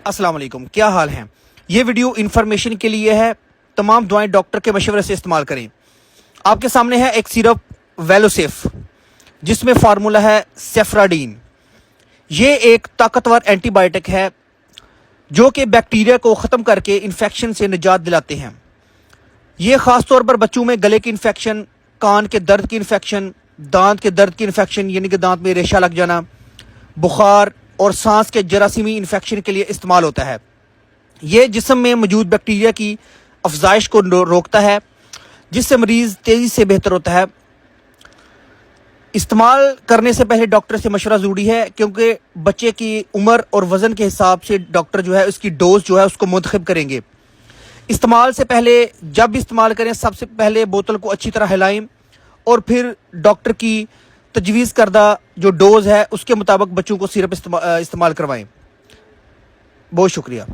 अस्सलाम वालेकुम, क्या हाल हैं। ये वीडियो इन्फॉर्मेशन के लिए है। तमाम दवाएं डॉक्टर के मशवरे से इस्तेमाल करें। आपके सामने है एक सिरप वेलोसेफ जिसमें फार्मूला है सेफ्राडीन। ये एक ताकतवर एंटीबायोटिक है जो कि बैक्टीरिया को ख़त्म करके इन्फेक्शन से निजात दिलाते हैं। ये ख़ास तौर पर बच्चों में गले की इन्फेक्शन, कान के दर्द की इन्फेक्शन, दांत के दर्द की इन्फेक्शन यानी कि दांत में रेशा लग जाना, बुखार और सांस के जरासीमी इन्फेक्शन के लिए इस्तेमाल होता है। ये जिस्म में मौजूद बैक्टीरिया की अफजाइश को रोकता है जिससे मरीज़ तेज़ी से बेहतर होता है। इस्तेमाल करने से पहले डॉक्टर से मशवरा ज़रूरी है क्योंकि बच्चे की उम्र और वज़न के हिसाब से डॉक्टर जो है उसकी डोज जो है उसको मुंतखब करेंगे। इस्तेमाल से पहले जब भी इस्तेमाल करें सबसे पहले बोतल को अच्छी तरह हिलाएं और फिर डॉक्टर की तजवीज़ करदा जो डोज़ है उसके मुताबिक बच्चों को सिरप इस्तेमाल करवाएं। बहुत शुक्रिया।